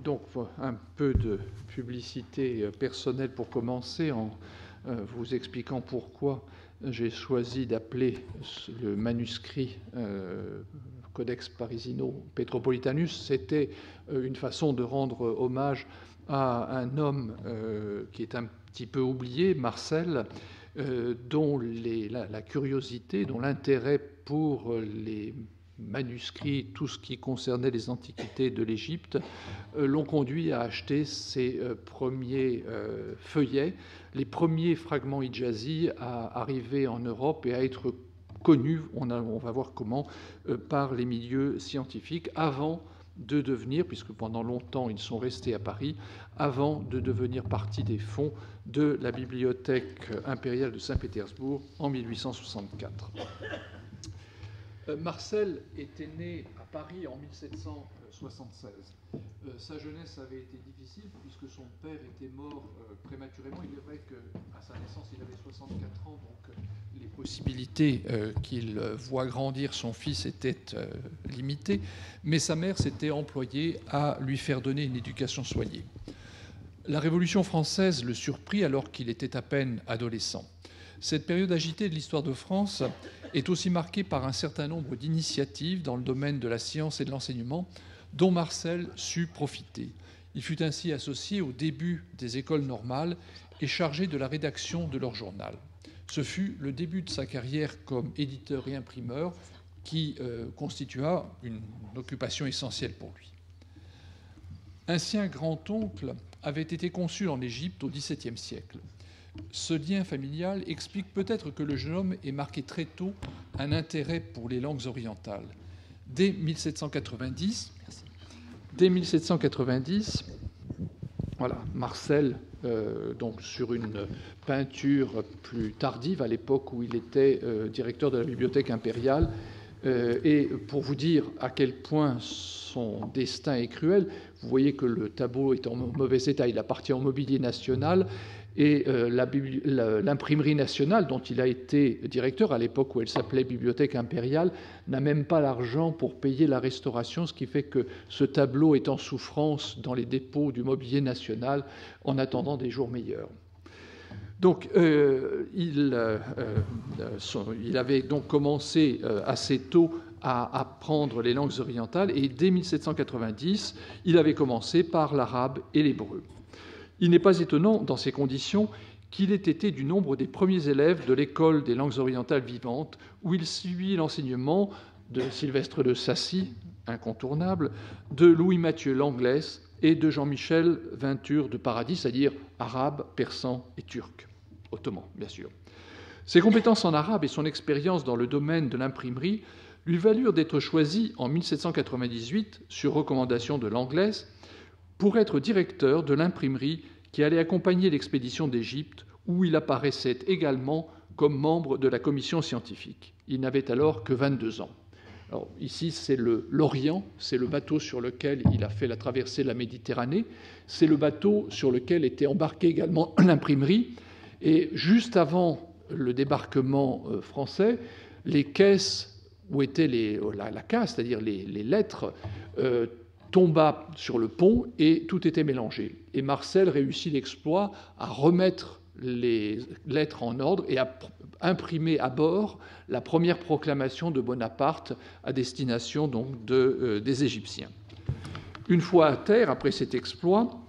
Donc, un peu de publicité personnelle pour commencer, en vous expliquant pourquoi j'ai choisi d'appeler le manuscrit Codex Parisino Petropolitanus. C'était une façon de rendre hommage à un homme qui est un petit peu oublié, Marcel, dont la curiosité, dont l'intérêt pour les manuscrits, tout ce qui concernait les antiquités de l'Égypte, l'ont conduit à acheter ses premiers feuillets, les premiers fragments hijazi à arriver en Europe et à être connus, on va voir comment, par les milieux scientifiques, avant de devenir, puisque pendant longtemps ils sont restés à Paris, avant de devenir partie des fonds de la Bibliothèque impériale de Saint-Pétersbourg en 1864. Marcel était né à Paris en 1776. Sa jeunesse avait été difficile puisque son père était mort prématurément. Il est vrai qu'à sa naissance, il avait 64 ans, donc les possibilités qu'il voit grandir son fils étaient limitées. Mais sa mère s'était employée à lui faire donner une éducation soignée. La Révolution française le surprit alors qu'il était à peine adolescent. Cette période agitée de l'histoire de France est aussi marquée par un certain nombre d'initiatives dans le domaine de la science et de l'enseignement dont Marcel sut profiter. Il fut ainsi associé au début des écoles normales et chargé de la rédaction de leur journal. Ce fut le début de sa carrière comme éditeur et imprimeur qui constitua une occupation essentielle pour lui. Un sien grand-oncle avait été consul en Égypte au XVIIe siècle. Ce lien familial explique peut-être que le jeune homme ait marqué très tôt un intérêt pour les langues orientales. Dès 1790, voilà, Marcel, donc sur une peinture plus tardive, à l'époque où il était directeur de la Bibliothèque impériale, et pour vous dire à quel point son destin est cruel, vous voyez que le tableau est en mauvais état, il appartient au mobilier national, et l'imprimerie nationale, dont il a été directeur à l'époque où elle s'appelait Bibliothèque impériale, n'a même pas l'argent pour payer la restauration, ce qui fait que ce tableau est en souffrance dans les dépôts du mobilier national en attendant des jours meilleurs. Donc, il avait donc commencé assez tôt à apprendre les langues orientales, et dès 1790, il avait commencé par l'arabe et l'hébreu. Il n'est pas étonnant, dans ces conditions, qu'il ait été du nombre des premiers élèves de l'école des langues orientales vivantes, où il suivit l'enseignement de Sylvestre de Sacy, incontournable, de Louis-Mathieu Langlès et de Jean-Michel Vinture de Paradis, c'est-à-dire arabe, persan et turc, ottoman, bien sûr. Ses compétences en arabe et son expérience dans le domaine de l'imprimerie lui valurent d'être choisi en 1798, sur recommandation de Langlès, pour être directeur de l'imprimerie qui allait accompagner l'expédition d'Égypte, où il apparaissait également comme membre de la commission scientifique. Il n'avait alors que 22 ans. Alors, ici, c'est l'Orient, c'est le bateau sur lequel il a fait la traversée de la Méditerranée, c'est le bateau sur lequel était embarquée également l'imprimerie, et juste avant le débarquement français, les caisses où était la casse, c'est-à-dire les lettres, tomba sur le pont et tout était mélangé. Et Marcel réussit l'exploit à remettre les lettres en ordre et à imprimer à bord la première proclamation de Bonaparte à destination donc des Égyptiens. Une fois à terre, après cet exploit,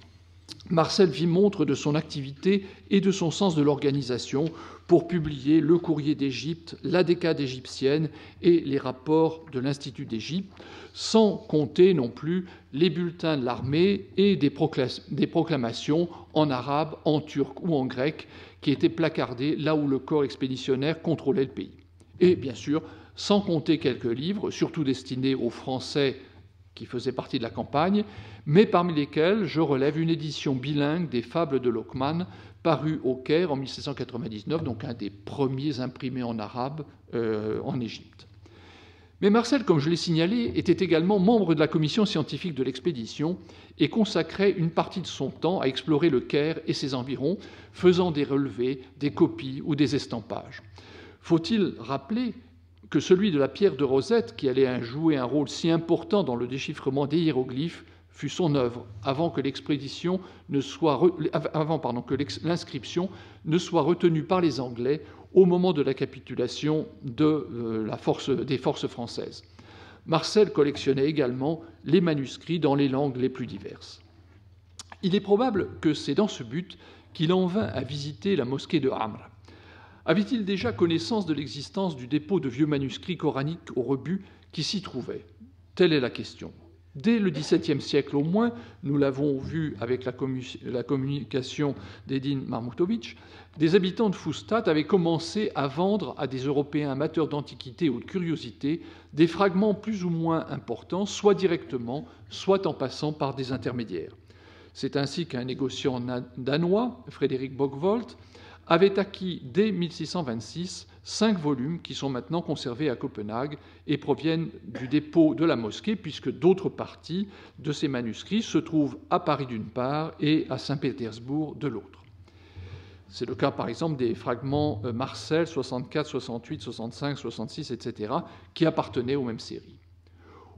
Marcel fit montre de son activité et de son sens de l'organisation pour publier le Courrier d'Égypte, la Décade égyptienne et les rapports de l'Institut d'Égypte, sans compter non plus les bulletins de l'armée et des proclamations en arabe, en turc ou en grec qui étaient placardés là où le corps expéditionnaire contrôlait le pays. Et bien sûr, sans compter quelques livres, surtout destinés aux Français qui faisaient partie de la campagne, mais parmi lesquels je relève une édition bilingue des Fables de Lockman, parue au Caire en 1799, donc un des premiers imprimés en arabe en Égypte. Mais Marcel, comme je l'ai signalé, était également membre de la commission scientifique de l'expédition et consacrait une partie de son temps à explorer le Caire et ses environs, faisant des relevés, des copies ou des estampages. Faut-il rappeler que celui de la pierre de Rosette, qui allait jouer un rôle si important dans le déchiffrement des hiéroglyphes, fut son œuvre, avant que l'inscription ne soit retenue par les Anglais au moment de la capitulation des forces françaises. Marcel collectionnait également les manuscrits dans les langues les plus diverses. Il est probable que c'est dans ce but qu'il en vint à visiter la mosquée de Amr. Avait-il déjà connaissance de l'existence du dépôt de vieux manuscrits coraniques au rebut qui s'y trouvait? Telle est la question. Dès le XVIIe siècle au moins, nous l'avons vu avec la communication d'Edin Marmutovitch, des habitants de Fustat avaient commencé à vendre à des Européens amateurs d'antiquités ou de curiosités des fragments plus ou moins importants, soit directement, soit en passant par des intermédiaires. C'est ainsi qu'un négociant danois, Frédéric Bockvolt, avait acquis dès 1626 5 volumes qui sont maintenant conservés à Copenhague et proviennent du dépôt de la mosquée, puisque d'autres parties de ces manuscrits se trouvent à Paris d'une part et à Saint-Pétersbourg de l'autre. C'est le cas, par exemple, des fragments Marcel 64, 68, 65, 66, etc., qui appartenaient aux mêmes séries.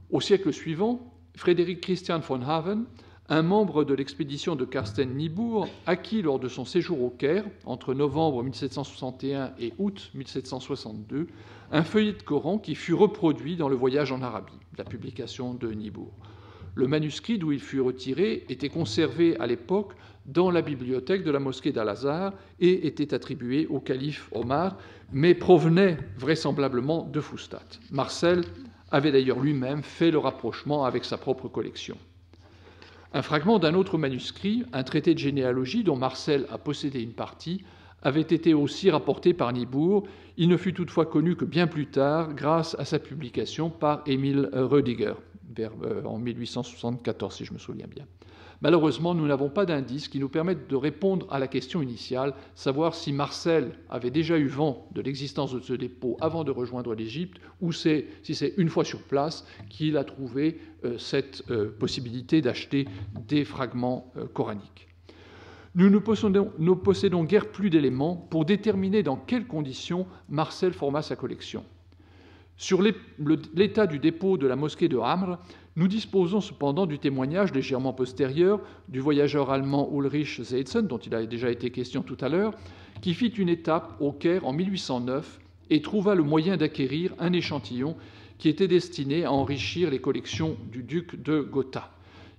Au siècle suivant, Frédéric Christian von Haven, un membre de l'expédition de Carsten Niebuhr, acquit lors de son séjour au Caire, entre novembre 1761 et août 1762, un feuillet de Coran qui fut reproduit dans le voyage en Arabie, la publication de Niebuhr. Le manuscrit d'où il fut retiré était conservé à l'époque dans la bibliothèque de la mosquée d'Al-Azhar et était attribué au calife Omar, mais provenait vraisemblablement de Fustat. Marcel avait d'ailleurs lui-même fait le rapprochement avec sa propre collection. Un fragment d'un autre manuscrit, un traité de généalogie dont Marcel a possédé une partie, avait été aussi rapporté par Niebuhr. Il ne fut toutefois connu que bien plus tard, grâce à sa publication par Émile Rödiger, en 1874, si je me souviens bien. Malheureusement, nous n'avons pas d'indices qui nous permettent de répondre à la question initiale, savoir si Marcel avait déjà eu vent de l'existence de ce dépôt avant de rejoindre l'Égypte, ou si c'est une fois sur place qu'il a trouvé cette possibilité d'acheter des fragments coraniques. Nous ne possédons guère plus d'éléments pour déterminer dans quelles conditions Marcel forma sa collection. Sur l'état du dépôt de la mosquée de Amr, nous disposons cependant du témoignage légèrement postérieur du voyageur allemand Ulrich Seetzen, dont il a déjà été question tout à l'heure, qui fit une étape au Caire en 1809 et trouva le moyen d'acquérir un échantillon qui était destiné à enrichir les collections du duc de Gotha.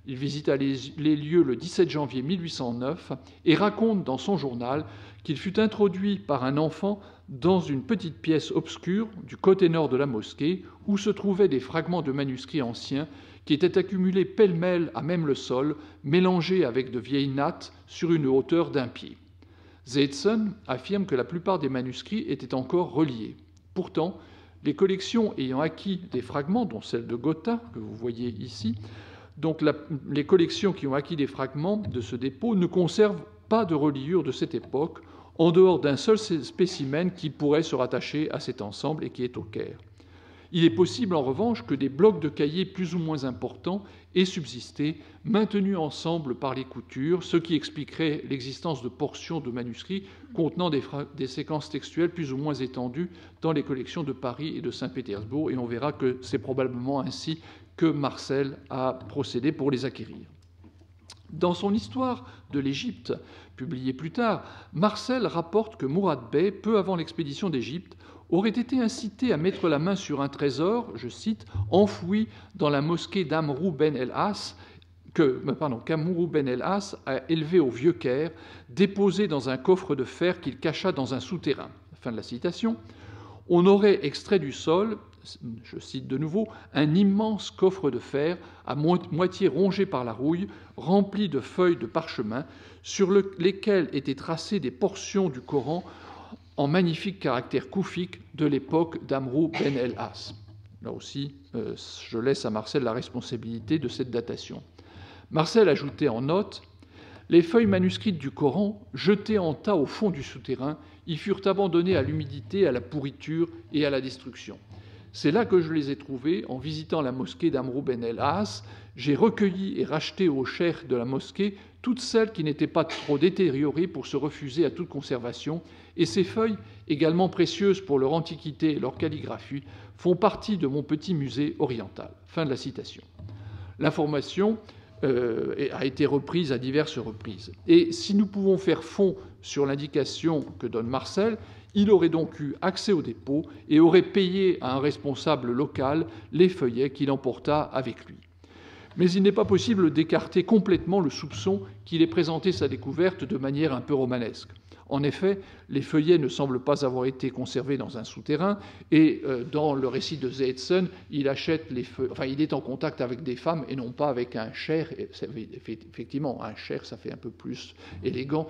Il visita les lieux le 17 janvier 1809 et raconte dans son journal qu'il fut introduit par un enfant dans une petite pièce obscure du côté nord de la mosquée où se trouvaient des fragments de manuscrits anciens qui étaient accumulés pêle-mêle à même le sol, mélangés avec de vieilles nattes sur une hauteur d'1 pied. Seetzen affirme que la plupart des manuscrits étaient encore reliés. Pourtant, les collections ayant acquis des fragments, dont celle de Gotha, que vous voyez ici, donc les collections qui ont acquis des fragments de ce dépôt ne conservent pas de reliure de cette époque, en dehors d'un seul spécimen qui pourrait se rattacher à cet ensemble et qui est au Caire. Il est possible, en revanche, que des blocs de cahiers plus ou moins importants aient subsisté, maintenus ensemble par les coutures, ce qui expliquerait l'existence de portions de manuscrits contenant des séquences textuelles plus ou moins étendues dans les collections de Paris et de Saint-Pétersbourg, et on verra que c'est probablement ainsi que Marcel a procédé pour les acquérir. Dans son histoire de l'Égypte, publiée plus tard, Marcel rapporte que Mourad Bey, peu avant l'expédition d'Égypte, aurait été incité à mettre la main sur un trésor, je cite, enfoui dans la mosquée d'Amrou Ben el-As, qu'Amrou Ben el-As a élevé au Vieux Caire, déposé dans un coffre de fer qu'il cacha dans un souterrain. Fin de la citation. On aurait extrait du sol, je cite de nouveau, un immense coffre de fer à moitié rongé par la rouille, rempli de feuilles de parchemin, sur lesquelles étaient tracées des portions du Coran en magnifiques caractères koufiques de l'époque d'Amrou Ben el-As. Là aussi, je laisse à Marcel la responsabilité de cette datation. Marcel ajoutait en note « Les feuilles manuscrites du Coran, jetées en tas au fond du souterrain, y furent abandonnées à l'humidité, à la pourriture et à la destruction. C'est là que je les ai trouvées en visitant la mosquée d'Amrou Ben el-As. J'ai recueilli et racheté au cheikh de la mosquée toutes celles qui n'étaient pas trop détériorées pour se refuser à toute conservation, et ces feuilles, également précieuses pour leur antiquité et leur calligraphie, font partie de mon petit musée oriental. » Fin de la citation. L'information a été reprise à diverses reprises. Et si nous pouvons faire fond sur l'indication que donne Marcel, il aurait donc eu accès au dépôt et aurait payé à un responsable local les feuillets qu'il emporta avec lui. Mais il n'est pas possible d'écarter complètement le soupçon qu'il ait présenté sa découverte de manière un peu romanesque. En effet, les feuillets ne semblent pas avoir été conservés dans un souterrain, et dans le récit de Seetzen, il achète les feuilles, enfin, il est en contact avec des femmes et non pas avec un chair. Effectivement, un chair, ça fait un peu plus élégant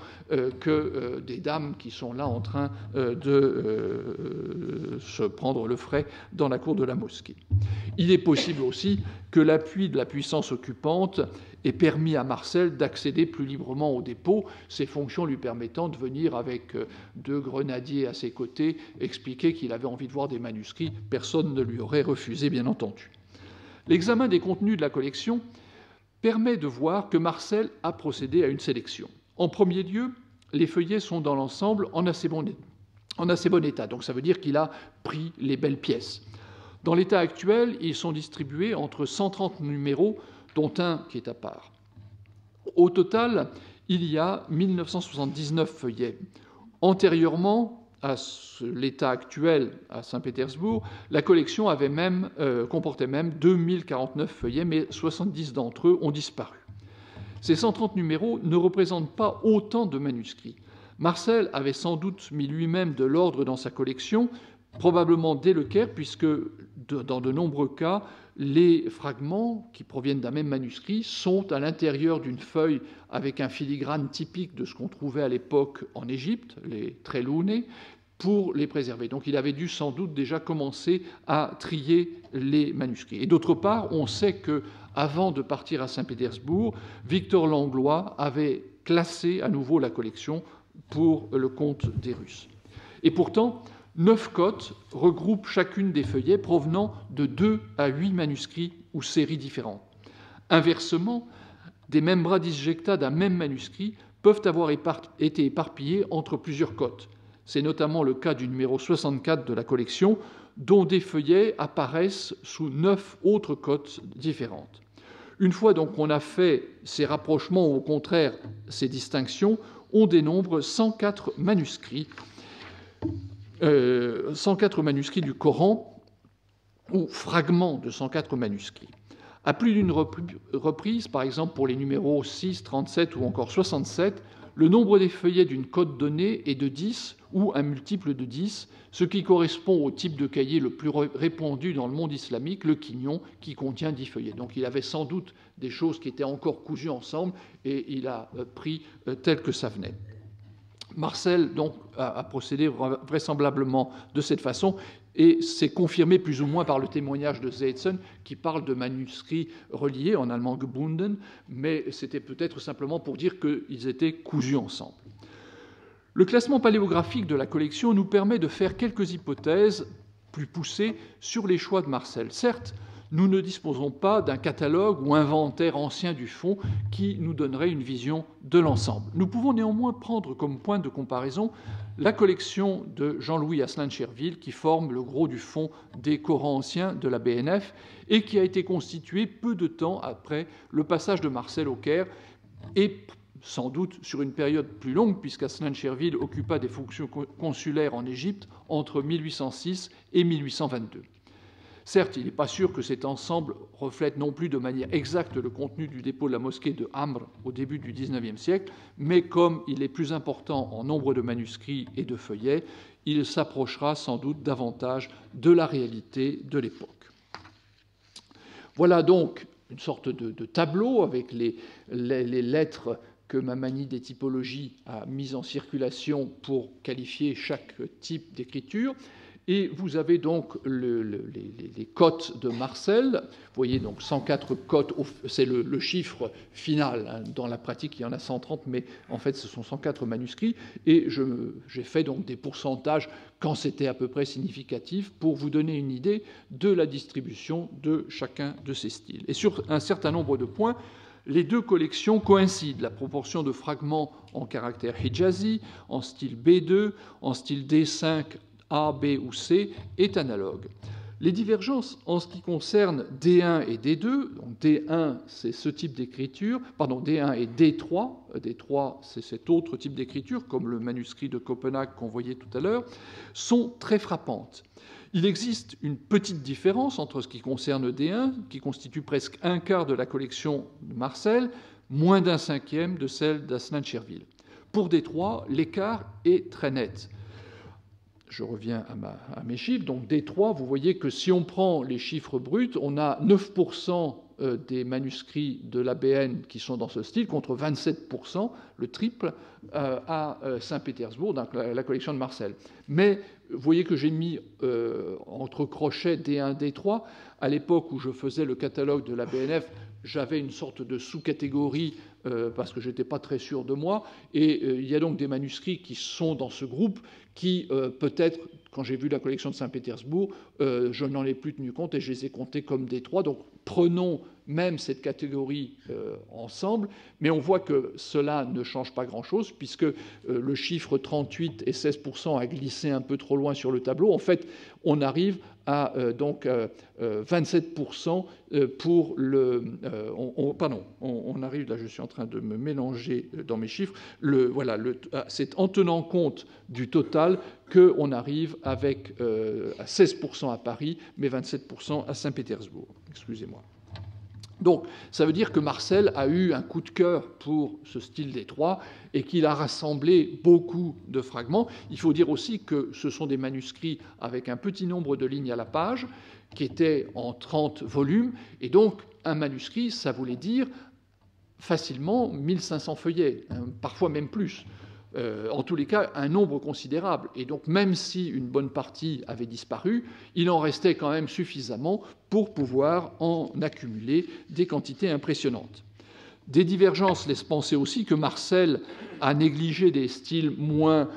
que des dames qui sont là en train de se prendre le frais dans la cour de la mosquée. Il est possible aussi que l'appui de la puissance occupante ait permis à Marcel d'accéder plus librement au dépôt, ses fonctions lui permettant de venir avec 2 grenadiers à ses côtés expliquer qu'il avait envie de voir des manuscrits. Personne ne lui aurait refusé, bien entendu. L'examen des contenus de la collection permet de voir que Marcel a procédé à une sélection. En premier lieu, les feuillets sont dans l'ensemble en assez bon état. Donc ça veut dire qu'il a pris les belles pièces. Dans l'état actuel, ils sont distribués entre 130 numéros, dont un qui est à part. Au total, il y a 1979 feuillets. Antérieurement à l'état actuel à Saint-Pétersbourg, la collection comportait même 2049 feuillets, mais 70 d'entre eux ont disparu. Ces 130 numéros ne représentent pas autant de manuscrits. Marcel avait sans doute mis lui-même de l'ordre dans sa collection, probablement dès le Caire, puisque dans de nombreux cas, les fragments qui proviennent d'un même manuscrit sont à l'intérieur d'une feuille avec un filigrane typique de ce qu'on trouvait à l'époque en Égypte, les trelounés, pour les préserver. Donc il avait dû sans doute déjà commencer à trier les manuscrits. Et d'autre part, on sait que avant de partir à Saint-Pétersbourg, Victor Langlois avait classé à nouveau la collection pour le compte des Russes. Et pourtant, 9 cotes regroupent chacune des feuillets provenant de 2 à 8 manuscrits ou séries différentes. Inversement, des membra disjecta d'un même manuscrit peuvent avoir été éparpillés entre plusieurs cotes. C'est notamment le cas du numéro 64 de la collection, dont des feuillets apparaissent sous 9 autres cotes différentes. Une fois donc qu'on a fait ces rapprochements ou au contraire ces distinctions, on dénombre 104 manuscrits. 104 manuscrits du Coran ou fragments de 104 manuscrits. À plus d'une reprise, par exemple pour les numéros 6, 37 ou encore 67, le nombre des feuillets d'une cote donnée est de 10 ou un multiple de 10, ce qui correspond au type de cahier le plus répandu dans le monde islamique, le quignon, qui contient 10 feuillets. Donc il avait sans doute des choses qui étaient encore cousues ensemble et il a pris tel que ça venait. Marcel donc a procédé vraisemblablement de cette façon et c'est confirmé plus ou moins par le témoignage de Seetzen qui parle de manuscrits reliés, en allemand gebunden, mais c'était peut-être simplement pour dire qu'ils étaient cousus ensemble. Le classement paléographique de la collection nous permet de faire quelques hypothèses plus poussées sur les choix de Marcel. Certes, nous ne disposons pas d'un catalogue ou inventaire ancien du fonds qui nous donnerait une vision de l'ensemble. Nous pouvons néanmoins prendre comme point de comparaison la collection de Jean-Louis Asselin-Cherville qui forme le gros du fonds des Corans anciens de la BNF et qui a été constitué peu de temps après le passage de Marcel au Caire et sans doute sur une période plus longue puisqu'Asselin-Cherville occupa des fonctions consulaires en Égypte entre 1806 et 1822. Certes, il n'est pas sûr que cet ensemble reflète non plus de manière exacte le contenu du dépôt de la mosquée de Amr au début du XIXe siècle, mais comme il est plus important en nombre de manuscrits et de feuillets, il s'approchera sans doute davantage de la réalité de l'époque. Voilà donc une sorte de tableau avec les lettres que Mamani des typologies a mises en circulation pour qualifier chaque type d'écriture. Et vous avez donc les cotes de Marcel. Vous voyez donc 104 cotes, c'est le chiffre final. Dans la pratique, il y en a 130, mais en fait, ce sont 104 manuscrits. Et j'ai fait donc des pourcentages quand c'était à peu près significatif pour vous donner une idée de la distribution de chacun de ces styles. Et sur un certain nombre de points, les deux collections coïncident. La proportion de fragments en caractère hijazi, en style B2, en style D5, A, B ou C est analogue. Les divergences en ce qui concerne D1 et D2, donc D1 c'est ce type d'écriture, pardon, D1 et D3, D3 c'est cet autre type d'écriture, comme le manuscrit de Copenhague qu'on voyait tout à l'heure, sont très frappantes. Il existe une petite différence entre ce qui concerne D1, qui constitue presque un quart de la collection de Marcel, moins d'un cinquième de celle d'Asselin de Cherville. Pour D3, l'écart est très net. Je reviens à mes chiffres. Donc D3, vous voyez que si on prend les chiffres bruts, on a 9% des manuscrits de l'ABN qui sont dans ce style, contre 27%, le triple, à Saint-Pétersbourg, dans la collection de Marcel. Mais vous voyez que j'ai mis entre crochets D1, D3. À l'époque où je faisais le catalogue de l'ABNF, j'avais une sorte de sous-catégorie parce que je n'étais pas très sûr de moi. Et il y a donc des manuscrits qui sont dans ce groupe qui, peut-être, quand j'ai vu la collection de Saint-Pétersbourg, je n'en ai plus tenu compte et je les ai comptés comme D3. Donc prenons même cette catégorie ensemble, mais on voit que cela ne change pas grand-chose, puisque le chiffre 38 et 16% a glissé un peu trop loin sur le tableau. En fait, on arrive à donc 27% pour le... on arrive, là je suis en train de me mélanger dans mes chiffres, c'est en tenant compte du total qu'on arrive avec à 16% à Paris, mais 27% à Saint-Pétersbourg. Excusez-moi. Donc, ça veut dire que Marcel a eu un coup de cœur pour ce style D3 et qu'il a rassemblé beaucoup de fragments. Il faut dire aussi que ce sont des manuscrits avec un petit nombre de lignes à la page, qui étaient en 30 volumes, et donc un manuscrit, ça voulait dire facilement 1500 feuillets, parfois même plus. En tous les cas, un nombre considérable. Et donc, même si une bonne partie avait disparu, il en restait quand même suffisamment pour pouvoir en accumuler des quantités impressionnantes. Des divergences laissent penser aussi que Marcel a négligé des styles moins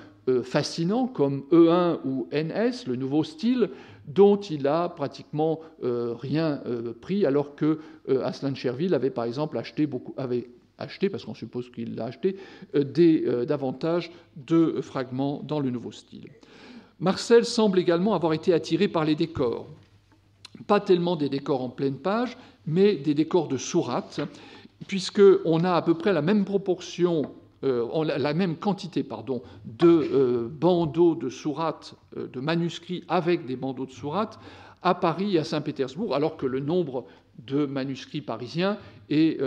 fascinants, comme E1 ou NS, le nouveau style, dont il a pratiquement rien pris, alors que Asselin de Cherville avait, par exemple, acheté, parce qu'on suppose qu'il l'a acheté, davantage de fragments dans le nouveau style. Marcel semble également avoir été attiré par les décors. Pas tellement des décors en pleine page, mais des décors de sourates, puisqu'on a à peu près la même proportion, la même quantité de bandeaux de sourates, de manuscrits avec des bandeaux de sourates, à Paris et à Saint-Pétersbourg, alors que le nombre de manuscrits parisiens est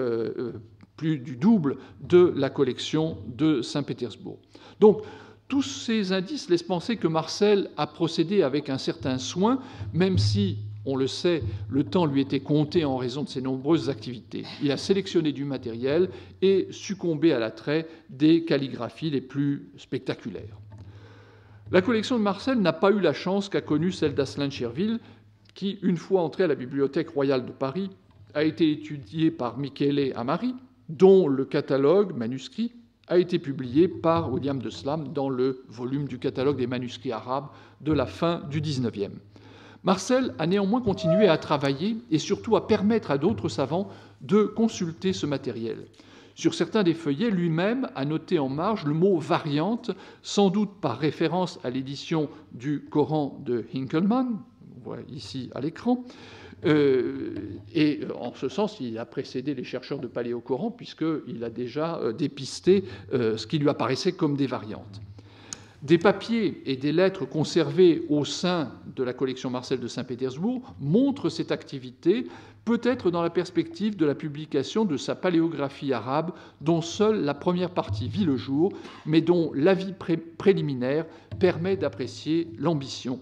plus du double de la collection de Saint-Pétersbourg. Donc, tous ces indices laissent penser que Marcel a procédé avec un certain soin, même si, on le sait, le temps lui était compté en raison de ses nombreuses activités. Il a sélectionné du matériel et succombé à l'attrait des calligraphies les plus spectaculaires. La collection de Marcel n'a pas eu la chance qu'a connue celle d'Asselin de Cherville, qui, une fois entré à la Bibliothèque royale de Paris, a été étudiée par Michele Amari, dont le catalogue manuscrit a été publié par William de Slam dans le volume du catalogue des manuscrits arabes de la fin du XIXe. Marcel a néanmoins continué à travailler et surtout à permettre à d'autres savants de consulter ce matériel. Sur certains des feuillets, lui-même a noté en marge le mot « variante », sans doute par référence à l'édition du Coran de Hinckelmann, on voit ici à l'écran, et en ce sens, il a précédé les chercheurs de Paléocoran, puisqu'il a déjà dépisté ce qui lui apparaissait comme des variantes. Des papiers et des lettres conservés au sein de la collection Marcel de Saint-Pétersbourg montrent cette activité, peut-être dans la perspective de la publication de sa paléographie arabe, dont seule la première partie vit le jour, mais dont l'avis préliminaire permet d'apprécier l'ambition.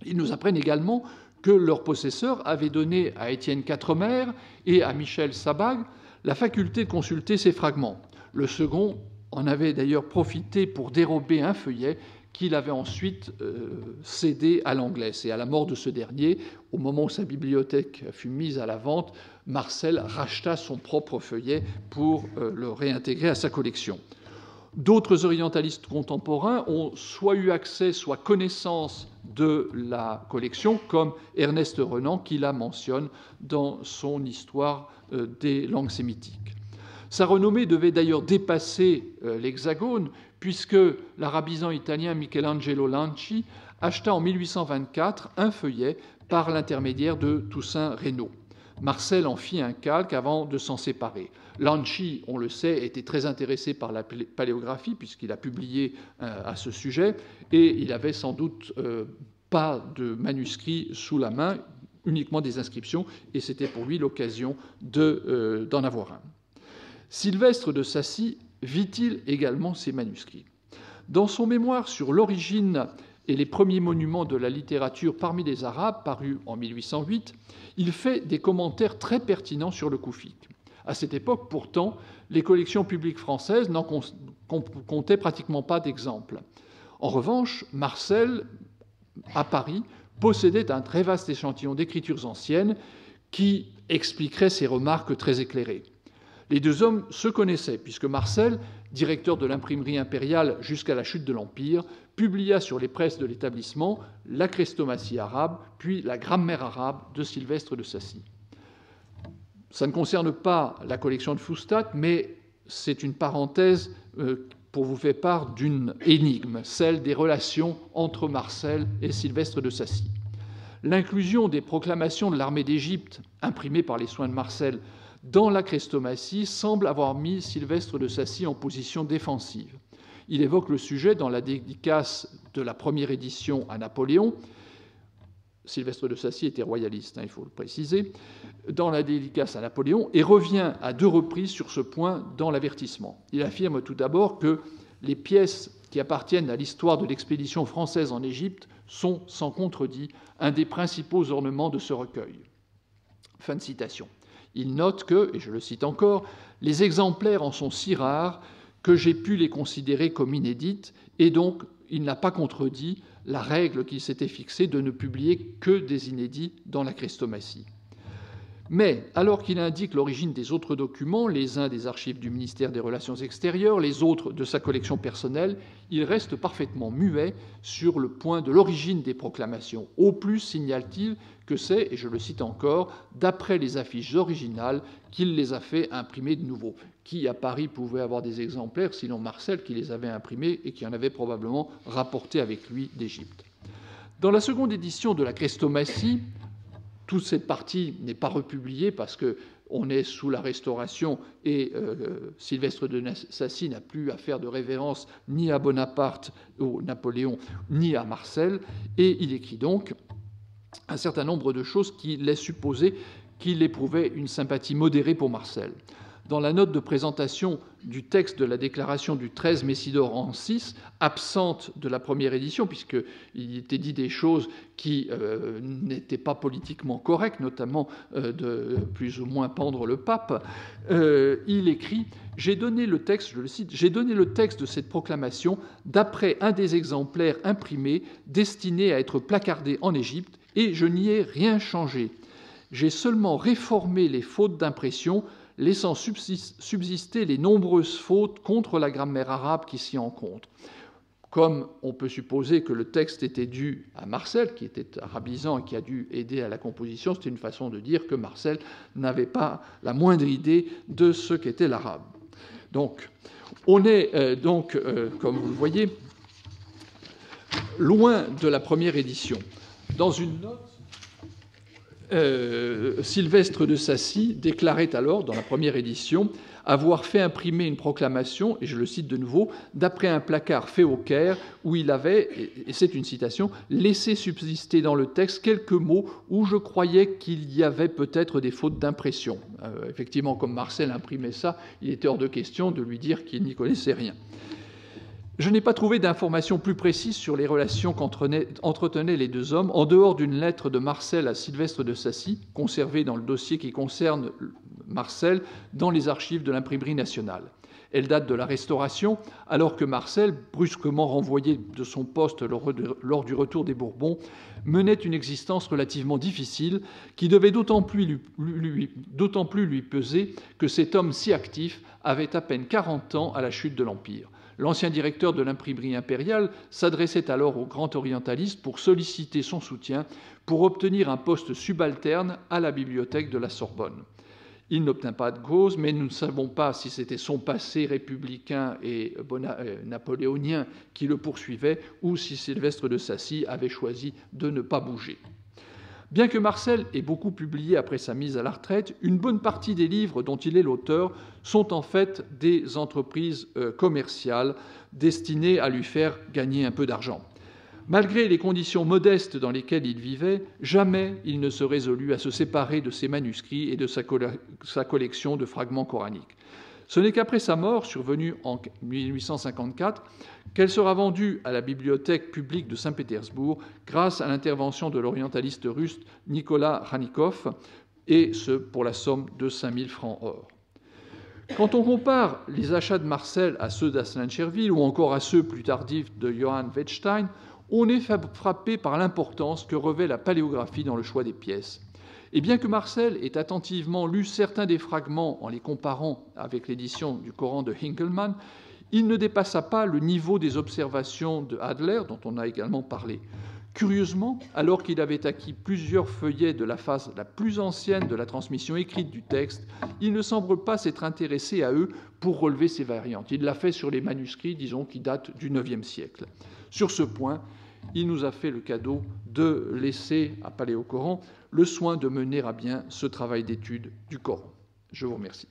Ils nous apprennent également que leurs possesseurs avaient donné à Étienne Quatremer et à Michel Sabag la faculté de consulter ces fragments. Le second en avait d'ailleurs profité pour dérober un feuillet qu'il avait ensuite cédé à l'anglais. Et à la mort de ce dernier, au moment où sa bibliothèque fut mise à la vente, Marcel racheta son propre feuillet pour le réintégrer à sa collection. D'autres orientalistes contemporains ont soit eu accès, soit connaissance de la collection, comme Ernest Renan, qui la mentionne dans son Histoire des langues sémitiques. Sa renommée devait d'ailleurs dépasser l'Hexagone, puisque l'arabisant italien Michelangelo Lanci acheta en 1824 un feuillet par l'intermédiaire de Toussaint Reynaud. Marcel en fit un calque avant de s'en séparer. Lanchi, on le sait, était très intéressé par la paléographie, puisqu'il a publié à ce sujet, et il avait sans doute pas de manuscrits sous la main, uniquement des inscriptions, et c'était pour lui l'occasion d'en avoir un. Sylvestre de Sacy vit-il également ces manuscrits? Dans son mémoire sur l'origine et les premiers monuments de la littérature parmi les Arabes, paru en 1808, il fait des commentaires très pertinents sur le koufite. À cette époque, pourtant, les collections publiques françaises n'en comptaient pratiquement pas d'exemples. En revanche, Marcel, à Paris, possédait un très vaste échantillon d'écritures anciennes qui expliquerait ces remarques très éclairées. Les deux hommes se connaissaient, puisque Marcel, directeur de l'imprimerie impériale jusqu'à la chute de l'Empire, publia sur les presses de l'établissement la Chrestomatie arabe, puis la grammaire arabe de Sylvestre de Sacy. Ça ne concerne pas la collection de Fustat, mais c'est une parenthèse pour vous faire part d'une énigme, celle des relations entre Marcel et Sylvestre de Sacy. L'inclusion des proclamations de l'armée d'Égypte, imprimées par les soins de Marcel, dans la Chrestomatie semble avoir mis Sylvestre de Sacy en position défensive. Il évoque le sujet dans la dédicace de la première édition à Napoléon. Sylvestre de Sacy était royaliste, il faut le préciser, dans la dédicace à Napoléon, et revient à 2 reprises sur ce point dans l'avertissement. Il affirme tout d'abord que les pièces qui appartiennent à l'histoire de l'expédition française en Égypte sont, sans contredit, un des principaux ornements de ce recueil. Fin de citation. Il note que, et je le cite encore, « les exemplaires en sont si rares que j'ai pu les considérer comme inédites, et donc il n'a pas contredit la règle qu'il s'était fixée de ne publier que des inédits dans la Chrestomatie. » Mais, alors qu'il indique l'origine des autres documents, les uns des archives du ministère des Relations extérieures, les autres de sa collection personnelle, il reste parfaitement muet sur le point de l'origine des proclamations. Au plus signale-t-il que c'est, et je le cite encore, d'après les affiches originales qu'il les a fait imprimer de nouveau. Qui à Paris pouvait avoir des exemplaires, sinon Marcel qui les avait imprimés et qui en avait probablement rapporté avec lui d'Égypte. Dans la seconde édition de la Chrestomatie, toute cette partie n'est pas republiée parce qu'on est sous la Restauration et Sylvestre de Sacy n'a plus à faire de révérence ni à Bonaparte ou Napoléon, ni à Marcel, et il écrit donc un certain nombre de choses qui laissent supposer qu'il éprouvait une sympathie modérée pour Marcel. Dans la note de présentation du texte de la déclaration du 13 Messidor en 6, absente de la première édition, puisqu'il était dit des choses qui n'étaient pas politiquement correctes, notamment de plus ou moins pendre le pape, il écrit « J'ai donné le texte, je le cite, j'ai donné le texte de cette proclamation d'après un des exemplaires imprimés destinés à être placardés en Égypte, et je n'y ai rien changé. J'ai seulement réformé les fautes d'impression, laissant subsister les nombreuses fautes contre la grammaire arabe qui s'y rencontrent. » Comme on peut supposer que le texte était dû à Marcel, qui était arabisant et qui a dû aider à la composition, c'était une façon de dire que Marcel n'avait pas la moindre idée de ce qu'était l'arabe. Donc, on est comme vous le voyez, loin de la première édition. Dans une note, Sylvestre de Sacy déclarait alors, dans la première édition, avoir fait imprimer une proclamation, et je le cite de nouveau, d'après un placard fait au Caire, où il avait, et c'est une citation, laissé subsister dans le texte quelques mots où je croyais qu'il y avait peut-être des fautes d'impression. Effectivement, comme Marcel imprimait ça, il était hors de question de lui dire qu'il n'y connaissait rien. Je n'ai pas trouvé d'informations plus précises sur les relations qu'entretenaient les deux hommes, en dehors d'une lettre de Marcel à Sylvestre de Sacy, conservée dans le dossier qui concerne Marcel dans les archives de l'Imprimerie nationale. Elle date de la Restauration, alors que Marcel, brusquement renvoyé de son poste lors du retour des Bourbons, menait une existence relativement difficile qui devait d'autant plus lui peser que cet homme si actif avait à peine 40 ans à la chute de l'Empire. L'ancien directeur de l'imprimerie impériale s'adressait alors au grand orientaliste pour solliciter son soutien pour obtenir un poste subalterne à la bibliothèque de la Sorbonne. Il n'obtint pas de cause, mais nous ne savons pas si c'était son passé républicain et napoléonien qui le poursuivait ou si Sylvestre de Sacy avait choisi de ne pas bouger. Bien que Marcel ait beaucoup publié après sa mise à la retraite, une bonne partie des livres dont il est l'auteur sont en fait des entreprises commerciales destinées à lui faire gagner un peu d'argent. Malgré les conditions modestes dans lesquelles il vivait, jamais il ne se résolut à se séparer de ses manuscrits et de sa collection de fragments coraniques. Ce n'est qu'après sa mort, survenue en 1854, qu'elle sera vendue à la bibliothèque publique de Saint-Pétersbourg grâce à l'intervention de l'orientaliste russe Nicolas Khanikov, et ce pour la somme de 5000 francs or. Quand on compare les achats de Marcel à ceux d'Asselin de Cherville ou encore à ceux plus tardifs de Johann Wettstein, on est frappé par l'importance que revêt la paléographie dans le choix des pièces. Et bien que Marcel ait attentivement lu certains des fragments en les comparant avec l'édition du Coran de Hinkelmann, il ne dépassa pas le niveau des observations de Adler, dont on a également parlé. Curieusement, alors qu'il avait acquis plusieurs feuillets de la phase la plus ancienne de la transmission écrite du texte, il ne semble pas s'être intéressé à eux pour relever ces variantes. Il l'a fait sur les manuscrits, disons, qui datent du IXe siècle. Sur ce point, il nous a fait le cadeau de laisser à Paléocoran le soin de mener à bien ce travail d'étude du Coran. Je vous remercie.